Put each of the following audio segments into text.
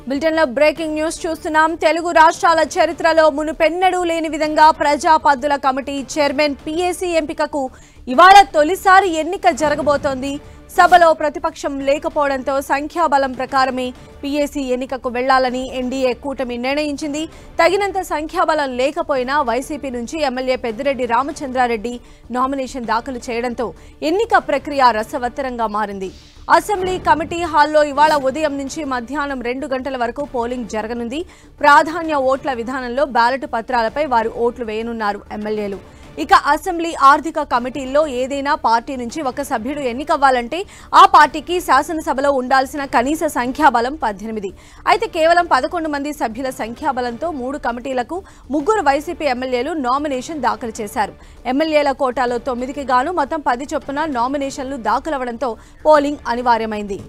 Bulletin లో breaking news చూస్తున్నాం. తెలుగు రాష్ట్రాల చరిత్రలో మునుపెన్నడూ లేని విధంగా ప్రజా పద్దుల కమిటీ చైర్మన్ పీఏసీ ఎంపికకు ఇవాళ తొలిసారి ఎన్నిక జరగబోతోంది. సభలో ప్రతిపక్షం లేకపోవడంతో సంఖ్యాబలం ప్రకారమే పీఏసీ ఎన్నికకు వెళ్లాలని ఎన్డీఏ కూటమి నిర్ణయించింది. తగినంత సంఖ్యాబలం లేకపోయినా వైసీపీ నుంచి ఎమ్మెల్యే పెద్దిరెడ్డి రామచంద్రారెడ్డి నామినేషన్ దాఖలు చేయడంతో ఎన్నిక ప్రక్రియ రసవత్తరంగా మారింది. అసెంబ్లీ కమిటీ హాల్లో ఇవాళ ఉదయం నుంచి మధ్యాహ్నం 2 గంటల వరకు పోలింగ్ జరగనుంది. ప్రాధాన్య ఓట్ల విధానంలో బ్యాలెట్ పత్రాలపై వారు ఓట్లు వేయనున్నారు ఎమ్మెల్యేలు. ఇక అసెంబ్లీ ఆర్థిక కమిటీల్లో ఏదైనా పార్టీ నుంచి ఒక సభ్యుడు ఎన్నికవ్వాలంటే ఆ పార్టీకి శాసనసభలో ఉండాల్సిన కనీస సంఖ్యాబలం 18. అయితే కేవలం 11 మంది సభ్యుల సంఖ్యాబలంతో 3 కమిటీలకు 3 వైసీపీ ఎమ్మెల్యేలు నామినేషన్ దాఖలు చేశారు. ఎమ్మెల్యేల కోటాలో 9కి గాను మొత్తం 10 చొప్పున నామినేషన్లు దాఖలవడంతో పోలింగ్ అనివార్యమైంది.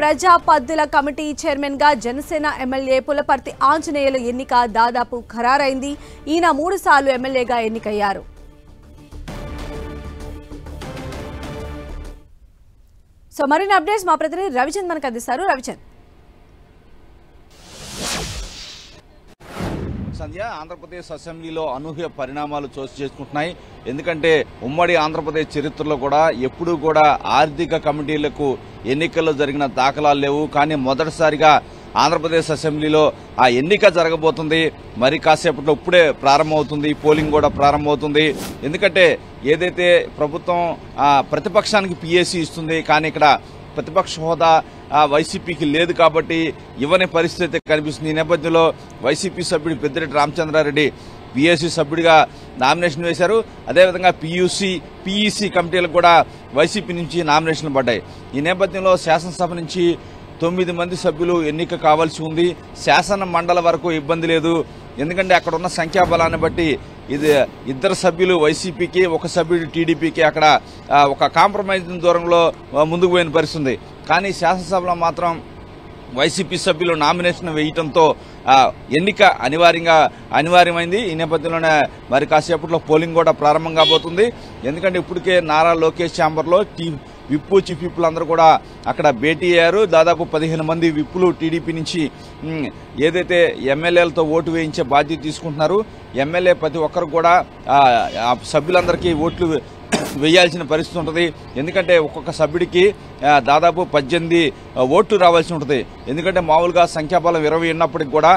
ప్రజా పద్దుల కమిటీ చైర్మన్ గా జనసేన ఎమ్మెల్యే పులపర్తి ఆంజనేయుల ఎన్నిక దాదాపు ఖరారైంది. ఈయన 3 సార్లు ఎమ్మెల్యేగా ఎన్నికయ్యారు. సో మరిన్ని అప్డేట్స్ మా ప్రతినిధి రవిచంద్ మనకు అందిస్తారు. రవిచంద్. సంధ్య, ఆంధ్రప్రదేశ్ అసెంబ్లీలో అనూహ్య పరిణామాలు చోటు చేసుకుంటున్నాయి. ఎందుకంటే ఉమ్మడి ఆంధ్రప్రదేశ్ చరిత్రలో కూడా ఎప్పుడూ కూడా ఆర్థిక కమిటీలకు ఎన్నికల్లో జరిగిన దాఖలాలు లేవు. కానీ మొదటిసారిగా ఆంధ్రప్రదేశ్ అసెంబ్లీలో ఆ ఎన్నిక జరగబోతుంది. మరి కాసేపట్లో ఇప్పుడే ప్రారంభమవుతుంది. పోలింగ్ కూడా ప్రారంభమవుతుంది. ఎందుకంటే ఏదైతే ప్రభుత్వం ప్రతిపక్షానికి పీఏసీ ఇస్తుంది, కానీ ఇక్కడ ప్రతిపక్ష హోదా వైసీపీకి లేదు కాబట్టి ఇవ్వని పరిస్థితి కనిపిస్తుంది. ఈ నేపథ్యంలో వైసీపీ సభ్యుడు పెద్దిరెడ్డి రామచంద్రారెడ్డి పీఏసీ సభ్యుడిగా నామినేషన్ వేశారు. అదేవిధంగా పీఈసీ కమిటీలకు కూడా వైసీపీ నుంచి నామినేషన్లు పడ్డాయి. ఈ నేపథ్యంలో శాసనసభ నుంచి 9 మంది సభ్యులు ఎన్నిక కావాల్సి ఉంది. శాసన మండలి వరకు ఇబ్బంది లేదు. ఎందుకంటే అక్కడ ఉన్న సంఖ్యాబలాన్ని బట్టి ఇది 2 సభ్యులు వైసీపీకి, 1 సభ్యుడు టీడీపీకి అక్కడ ఒక కాంప్రమైజ్ దూరంలో ముందుకు పోయిన పరిస్థితుంది. కానీ శాసనసభలో మాత్రం వైసీపీ సభ్యులు నామినేషన్ వేయటంతో ఎన్నిక అనివార్యమైంది. ఈ నేపథ్యంలోనే మరి కాసేపట్లో పోలింగ్ కూడా ప్రారంభం కాబోతుంది. ఎందుకంటే ఇప్పటికే నారా లోకేష్ ఛాంబర్లో విప్పు చీఫ్ విప్పులు అందరూ కూడా అక్కడ భేటీ అయ్యారు. దాదాపు 15 మంది విప్పులు టీడీపీ నుంచి ఏదైతే ఎమ్మెల్యేలతో ఓటు వేయించే బాధ్యత తీసుకుంటున్నారు. ఎమ్మెల్యే ప్రతి ఒక్కరు కూడా సభ్యులందరికీ ఓట్లు వేయాల్సిన పరిస్థితి ఉంటుంది. ఎందుకంటే ఒక్కొక్క సభ్యుడికి దాదాపు 18 ఓట్లు రావాల్సి ఉంటుంది. ఎందుకంటే మామూలుగా సంఖ్యాబలం 20 ఉన్నప్పటికి కూడా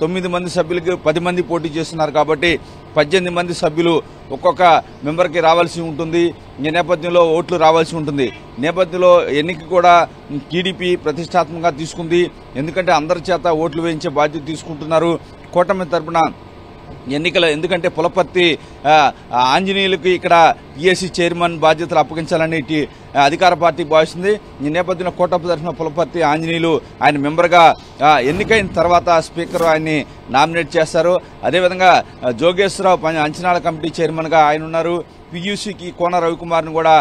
9 మంది సభ్యులకి 10 మంది పోటీ చేస్తున్నారు కాబట్టి 18 మంది సభ్యులు ఒక్కొక్క మెంబర్కి రావాల్సి ఉంటుంది. ఈ నేపథ్యంలో ఓట్లు రావాల్సి ఉంటుంది. నేపథ్యంలో ఎన్నిక కూడా టీడీపీ ప్రతిష్టాత్మకంగా తీసుకుంది. ఎందుకంటే అందరి చేత ఓట్లు వేయించే బాధ్యత తీసుకుంటున్నారు కూటమి తరపున ఎన్నికల. ఎందుకంటే పులపర్తి ఆంజనేయులకి ఇక్కడ పీఏసీ చైర్మన్ బాధ్యతలు అప్పగించాలని అధికార పార్టీ భావిస్తుంది. ఈ నేపథ్యంలో కూటమి తరఫున పులపర్తి ఆంజనేయులు ఆయన మెంబర్గా ఎన్నికైన తర్వాత స్పీకర్ ఆయన్ని నామినేట్ చేస్తారు. అదేవిధంగా జోగేశ్వరరావు అంచనాల కమిటీ చైర్మన్గా ఆయన ఉన్నారు. పీయూసీకి కోన రవికుమార్ను కూడా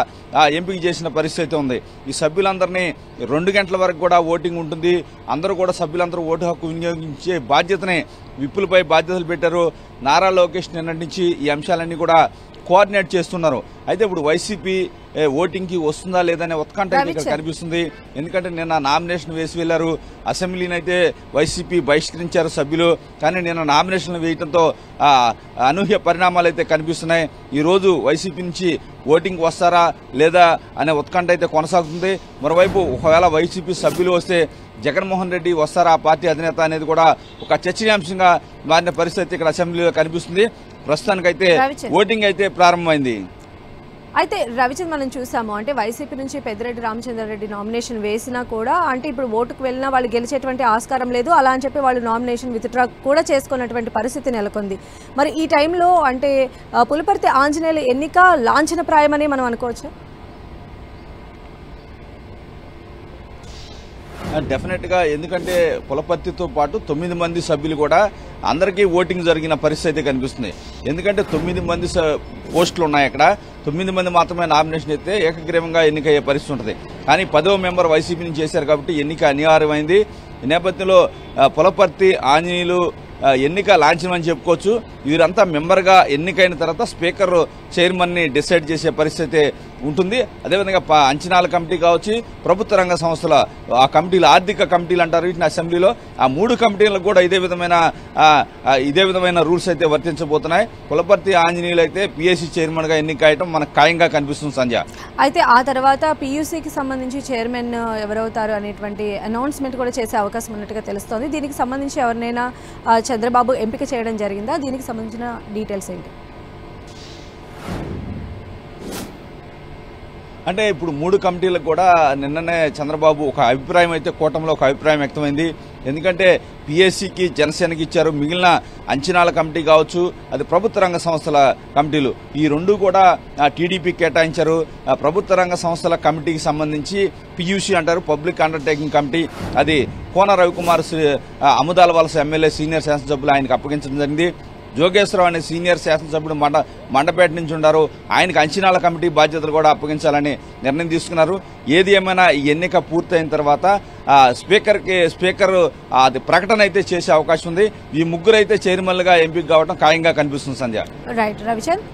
ఎంపిక చేసిన పరిస్థితి ఉంది. ఈ సభ్యులందరినీ 2 గంటల వరకు కూడా ఓటింగ్ ఉంటుంది. అందరూ కూడా సభ్యులందరూ ఓటు హక్కు వినియోగించే బాధ్యతని విప్పులపై బాధ్యతలు పెట్టారు. నారా లోకేష్ నిన్నటి నుంచి ఈ అంశాలన్నీ కూడా కోఆర్డినేట్ చేస్తున్నారు. అయితే ఇప్పుడు వైసీపీ ఓటింగ్కి వస్తుందా లేదనే ఉత్కంఠ ఇక్కడ కనిపిస్తుంది. ఎందుకంటే నిన్న నామినేషన్ వేసి వెళ్లారు. అసెంబ్లీని అయితే వైసీపీ బహిష్కరించారు సభ్యులు. కానీ నిన్న నామినేషన్లు వేయడంతో అనూహ్య పరిణామాలు అయితే కనిపిస్తున్నాయి. ఈ రోజు వైసీపీ నుంచి ఓటింగ్ వస్తారా లేదా అనే ఉత్కంఠ అయితే కొనసాగుతుంది. మరోవైపు ఒకవేళ వైసీపీ సభ్యులు వస్తే జగన్మోహన్ రెడ్డి వస్తారా ఆ పార్టీ అధినేత అనేది కూడా ఒక చర్చనీయాంశంగా మారిన పరిస్థితి ఇక్కడ అసెంబ్లీలో కనిపిస్తుంది. ప్రస్తుతానికైతే ఓటింగ్ అయితే ప్రారంభమైంది. అయితే రవిచంద్, మనం చూసాము అంటే వైసీపీ నుంచి పెద్దిరెడ్డి రామచంద్రారెడ్డి నామినేషన్ వేసినా కూడా అంటే ఇప్పుడు ఓటుకు వెళ్ళినా వాళ్ళు గెలిచేటువంటి ఆస్కారం లేదు. అలా అని చెప్పి వాళ్ళు నామినేషన్ విత్డ్రా కూడా చేసుకున్నటువంటి పరిస్థితి నెలకొంది. మరి ఈ టైంలో అంటే పులపర్తి ఆంజనేయుల ఎన్నిక లాంఛనప్రాయమని మనం అనుకోవచ్చు. డెఫినెట్గా, ఎందుకంటే పులపర్తితో పాటు 9 మంది సభ్యులు కూడా అందరికీ ఓటింగ్ జరిగిన పరిస్థితి కనిపిస్తుంది. ఎందుకంటే 9 మంది పోస్టులు ఉన్నాయి. అక్కడ 9 మంది మాత్రమే నామినేషన్ అయితే ఏకగ్రీవంగా ఎన్నికయ్యే పరిస్థితి ఉంటుంది. కానీ 10వ మెంబర్ వైసీపీ నుంచి చేశారు కాబట్టి ఎన్నిక అనివార్యమైంది. ఈ నేపథ్యంలో పులపర్తి ఆంజనేయులు ఎన్నిక లాంఛనం అని చెప్పుకోవచ్చు. వీరంతా మెంబర్గా ఎన్నికైన తర్వాత స్పీకర్ చైర్మన్ని డిసైడ్ చేసే పరిస్థితి ఉంటుంది. అదేవిధంగా అంచనాల కమిటీ కావచ్చు, ప్రభుత్వ రంగ సంస్థల ఆ కమిటీలు, ఆర్థిక కమిటీలు అంటారు వీటిని అసెంబ్లీలో, ఆ 3 కమిటీలకు కూడా ఇదే విధమైన రూల్స్ అయితే వర్తించబోతున్నాయి. పులపర్తి ఆంజనేయులు అయితే పిఎస్సి చైర్మన్ గా ఎన్నికయటం మనకు ఖాయంగా కనిపిస్తుంది సంధ్య. అయితే ఆ తర్వాత పియూసీకి సంబంధించి చైర్మన్ ఎవరవుతారు అనేటువంటి అనౌన్స్మెంట్ కూడా చేసే అవకాశం ఉన్నట్టుగా తెలుస్తోంది. దీనికి సంబంధించి ఎవరినైనా చంద్రబాబు ఎంపిక చేయడం జరిగిందా? దీనికి సంబంధించిన డీటెయిల్స్ ఏంటి? అంటే ఇప్పుడు 3 కమిటీలకు కూడా నిన్ననే చంద్రబాబు ఒక అభిప్రాయం అయితే కూటమిలో ఒక అభిప్రాయం వ్యక్తమైంది. ఎందుకంటే పిఎస్సికి జనసేనకి ఇచ్చారు, మిగిలిన అంచనాల కమిటీ కావచ్చు, అది ప్రభుత్వ రంగ సంస్థల కమిటీలు, ఈ 2 కూడా టీడీపీ కేటాయించారు. ప్రభుత్వ రంగ సంస్థల కమిటీకి సంబంధించి పియూసీ అంటారు, పబ్లిక్ అండర్టేకింగ్ కమిటీ, అది కోన రవికుమార్ అముదాల వలస ఎమ్మెల్యే సీనియర్ శాసనసభ్యులు ఆయనకు అప్పగించడం జరిగింది. జోగేశ్వరరావు అనే సీనియర్ శాసనసభ్యుడు మండపేట నుంచి ఉన్నారు, ఆయనకు అంచనాల కమిటీ బాధ్యతలు కూడా అప్పగించాలని నిర్ణయం తీసుకున్నారు. ఏది ఏమైనా ఈ ఎన్నిక పూర్తయిన తర్వాత స్పీకర్ అది ప్రకటన అయితే చేసే అవకాశం ఉంది. ఈ 3 అయితే చైర్మన్లుగా ఎంపిక కావడం ఖాయంగా కనిపిస్తుంది సంధ్య. రైట్ రవిచంద్.